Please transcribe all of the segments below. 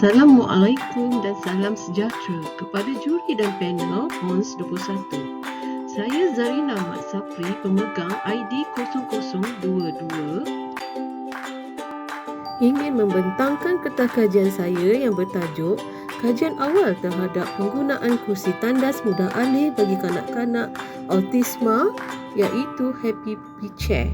Assalamualaikum dan salam sejahtera kepada juri dan panel HONS 21. Saya Zarina Mat Sapri, pemegang ID 0022, ingin membentangkan kertas kajian saya yang bertajuk Kajian Awal Terhadap Penggunaan Kursi Tandas Mudah Alih bagi Kanak-kanak Autisma, iaitu Happy Puppy Chair.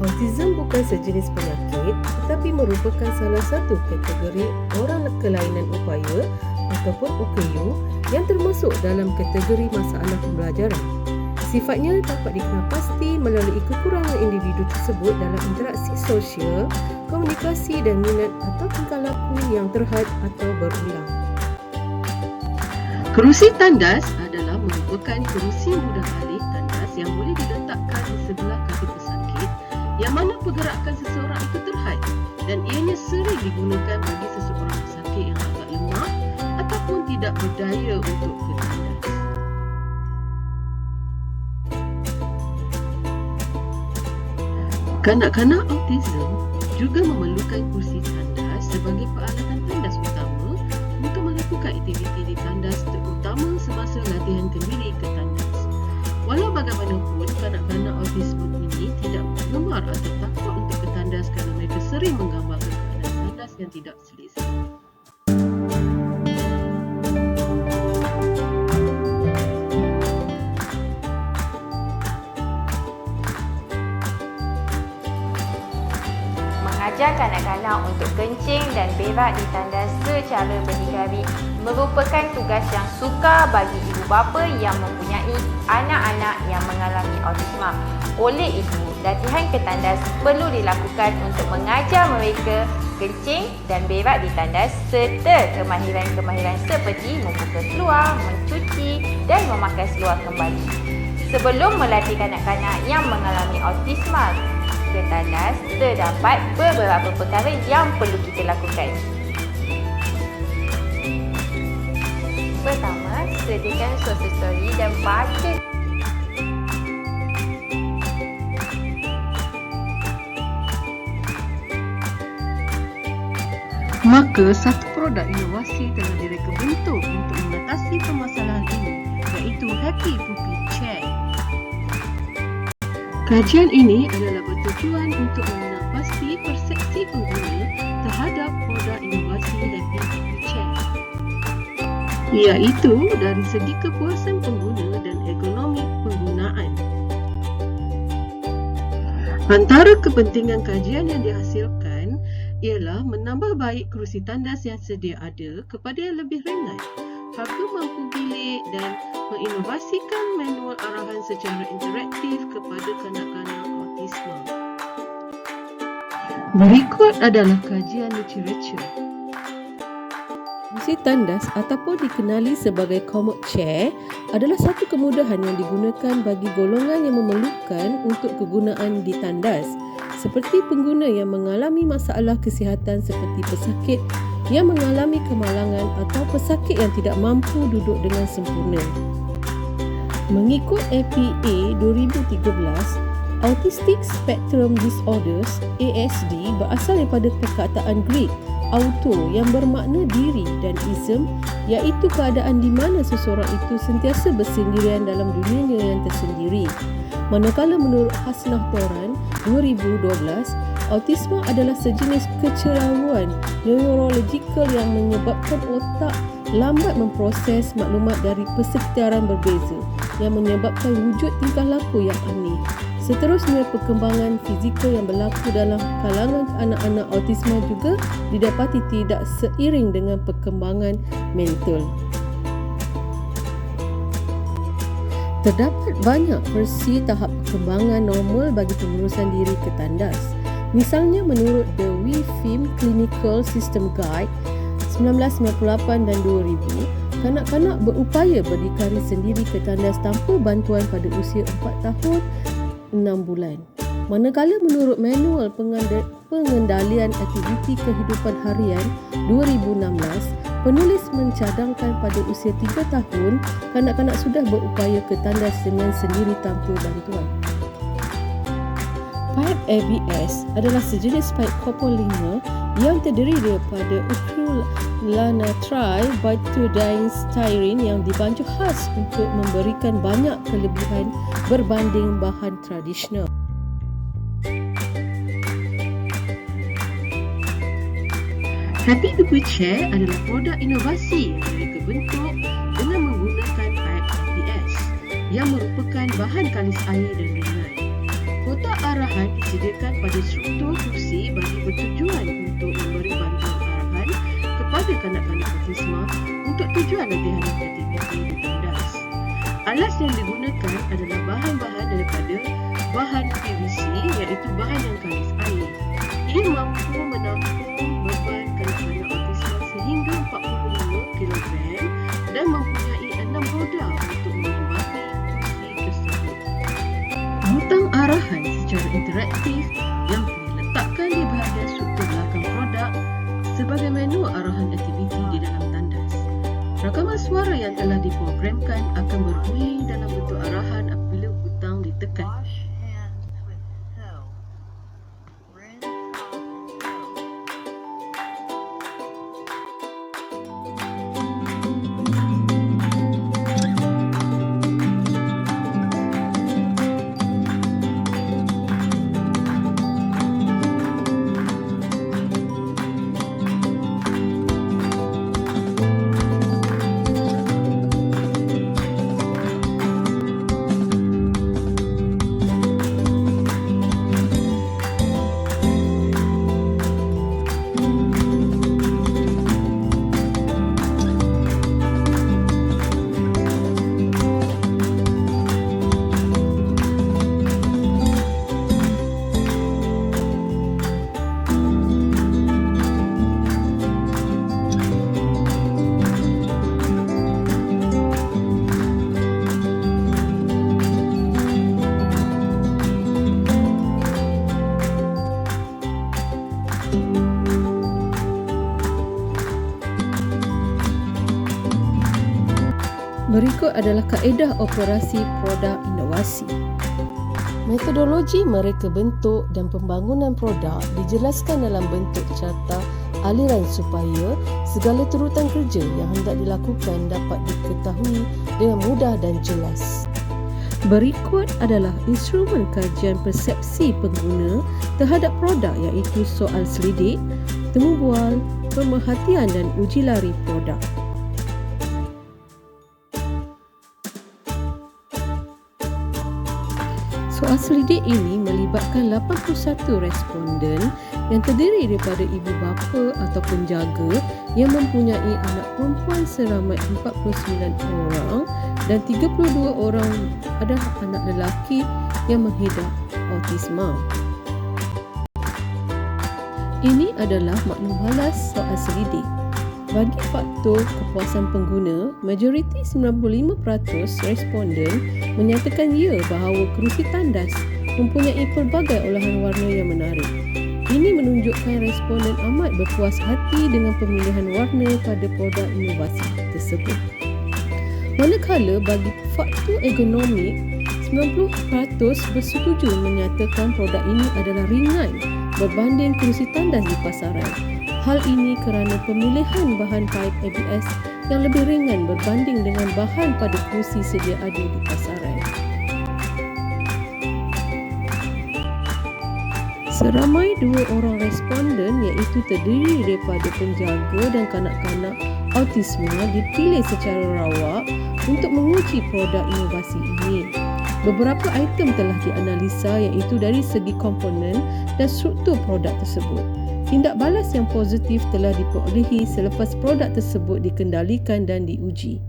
Autism bukan sejenis penyakit tetapi merupakan salah satu kategori orang kelainan upaya ataupun OKU yang termasuk dalam kategori masalah pembelajaran. Sifatnya dapat dikenal pasti melalui kekurangan individu tersebut dalam interaksi sosial, komunikasi dan minat atau tingkah laku yang terhad atau berulang. Kerusi tandas adalah merupakan kerusi mudah alih tandas yang boleh diletakkan di sebelah kaki pesakit yang mana pergerakan seseorang itu terhad dan ianya sering digunakan bagi seseorang pesakit yang agak lemah ataupun tidak berdaya untuk bertandas. Kanak-kanak autism juga memerlukan kursi tandas sebagai peralatan tandas utama untuk melakukan aktiviti di tandas, terutama semasa latihan kenduri ke tandas. Walau bagaimanapun, kanak-kanak autism ini tidak gemar atau takut untuk ke tandas kerana mereka sering menggambarkan keadaan tandas yang tidak selesa. Mengajar kanak-kanak untuk kencing dan berak di tandas secara berdikari merupakan tugas yang sukar bagi ibu bapa yang mempunyai anak-anak yang mengalami autisma. Oleh itu, latihan ke tandas perlu dilakukan untuk mengajar mereka kencing dan berak di tandas serta kemahiran-kemahiran seperti membuka seluar, mencuci dan memakai seluar kembali. Sebelum melatih kanak-kanak yang mengalami autisma ke tandas, terdapat beberapa perkara yang perlu kita lakukan. Pertama, sediakan suatu story dan baca. Maka, satu produk inovasi telah direka bentuk untuk mengatasi permasalahan ini, iaitu Happy Puppy Chair. Kajian ini adalah bertujuan untuk mengenal pasti persepsi pengguna terhadap produk inovasi Happy Puppy Chair, iaitu dari segi kepuasan pengguna dan ergonomi penggunaan. Antara kepentingan kajian yang dihasilkan ialah menambah baik kerusi tandas yang sedia ada kepada yang lebih ringan, harga mampu bilik dan menginovasikan manual arahan secara interaktif kepada kanak-kanak autisma. Berikut adalah kajian literatur. Kerusi tandas ataupun dikenali sebagai commode chair adalah satu kemudahan yang digunakan bagi golongan yang memerlukan untuk kegunaan di tandas, seperti pengguna yang mengalami masalah kesihatan seperti pesakit yang mengalami kemalangan atau pesakit yang tidak mampu duduk dengan sempurna. Mengikut APA 2013, Autistic Spectrum Disorders (ASD) berasal daripada perkataan Greek auto yang bermakna diri dan ism, iaitu keadaan di mana seseorang itu sentiasa bersendirian dalam dunianya yang tersendiri. Manakala menurut Hasnah Toran 2012, autisma adalah sejenis kecerahuan neurologikal yang menyebabkan otak lambat memproses maklumat dari persekitaran berbeza yang menyebabkan wujud tingkah laku yang aneh. Seterusnya, perkembangan fizikal yang berlaku dalam kalangan anak-anak autisma juga didapati tidak seiring dengan perkembangan mental. Terdapat banyak versi tahap perkembangan normal bagi pengurusan diri ke tandas. Misalnya, menurut The WeFIM Clinical System Guide 1998 dan 2000, kanak-kanak berupaya berdikari sendiri ke tandas tanpa bantuan pada usia 4 tahun 6 bulan. Manakala menurut Manual Pengendalian Aktiviti Kehidupan Harian 2016, penulis mencadangkan pada usia 3 tahun, kanak-kanak sudah berupaya ke tandas dengan sendiri tanpa bantuan. Pipe ABS adalah sejenis pipe copolymer yang terdiri daripada acrylonitrile butadiene styrene yang dibancuh khas untuk memberikan banyak kelebihan berbanding bahan tradisional. Happy Buku Chair adalah produk inovasi yang mereka bentuk dengan menggunakan pipe ABS yang merupakan bahan kalis air dan ringan. Kotak arahan disediakan pada struktur kursi bagi bertujuan untuk memberi bantuan arahan kepada kanak-kanak autisma untuk tujuan latihan aktiviti di tandas. Alas yang digunakan adalah bahan-bahan daripada bahan PVC iaitu bahan yang kalis air. Ia mampu menampung beban kanak-kanak autisma sehingga 45 kg dan mempunyai 6 roda untuk menyambangi kursi tersebut. Butang arahan secara interaktif yang diletakkan di bahagian struktur belakang produk sebagai menu arahan aktiviti di dalam tandas. Rakaman suara yang telah diprogramkan akan berbunyi dalam bentuk arahan apabila butang ditekan. Wash hands with soap. Rinse off soap. Berikut adalah kaedah operasi produk inovasi. Metodologi mereka bentuk dan pembangunan produk dijelaskan dalam bentuk carta aliran supaya segala turutan kerja yang hendak dilakukan dapat diketahui dengan mudah dan jelas. Berikut adalah instrumen kajian persepsi pengguna terhadap produk iaitu soal selidik, temu bual, pemerhatian dan uji lari produk. Soal selidik ini melibatkan 81 responden yang terdiri daripada ibu bapa atau penjaga yang mempunyai anak perempuan seramai 49 orang dan 32 orang adalah anak lelaki yang mengidap autisma. Ini adalah maklum balas soal selidik. Bagi faktor kepuasan pengguna, majoriti 95% responden menyatakan ya bahawa kerusi tandas mempunyai pelbagai olahan warna yang menarik. Ini menunjukkan responden amat berpuas hati dengan pemilihan warna pada produk inovasi tersebut. Manakala bagi faktor ergonomik, 90% bersetuju menyatakan produk ini adalah ringan berbanding kerusi tandas di pasaran. Hal ini kerana pemilihan bahan pipe ABS yang lebih ringan berbanding dengan bahan pada kerusi sedia ada di pasaran. Seramai 2 orang responden iaitu terdiri daripada penjaga dan kanak-kanak autisma dipilih secara rawak untuk menguji produk inovasi ini. Beberapa item telah dianalisa iaitu dari segi komponen dan struktur produk tersebut. Tindak balas yang positif telah diperolehi selepas produk tersebut dikendalikan dan diuji.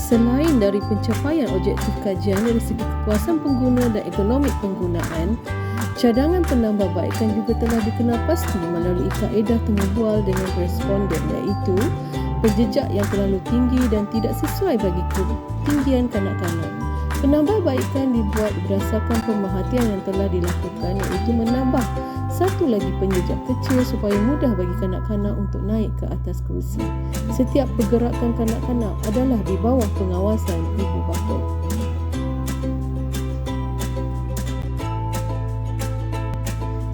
Selain dari pencapaian objektif kajian dari segi kepuasan pengguna dan ekonomi penggunaan, cadangan penambahbaikan juga telah dikenal pasti melalui kaedah temubual dengan responden, iaitu penjejak yang terlalu tinggi dan tidak sesuai bagi ketinggian kanak-kanak. Penambahbaikan dibuat berdasarkan pemerhatian yang telah dilakukan, iaitu menambah satu lagi penjejak kecil supaya mudah bagi kanak-kanak untuk naik ke atas kerusi. Setiap pergerakan kanak-kanak adalah di bawah pengawasan ibu bapa.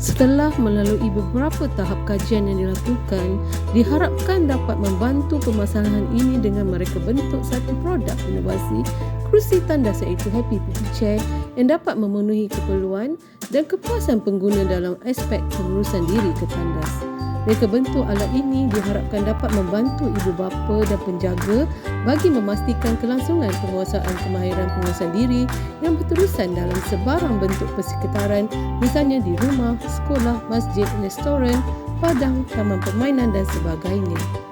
Setelah melalui beberapa tahap kajian yang dilakukan, diharapkan dapat membantu permasalahan ini dengan mereka bentuk satu produk inovasi kerusi tandas, iaitu Happy Pippi Chair, yang dapat memenuhi keperluan dan kepuasan pengguna dalam aspek pengurusan diri ke tandas. Mereka bentuk alat ini diharapkan dapat membantu ibu bapa dan penjaga bagi memastikan kelangsungan penguasaan kemahiran pengurusan diri yang berterusan dalam sebarang bentuk persekitaran, misalnya di rumah, sekolah, masjid, restoran, padang, taman permainan dan sebagainya.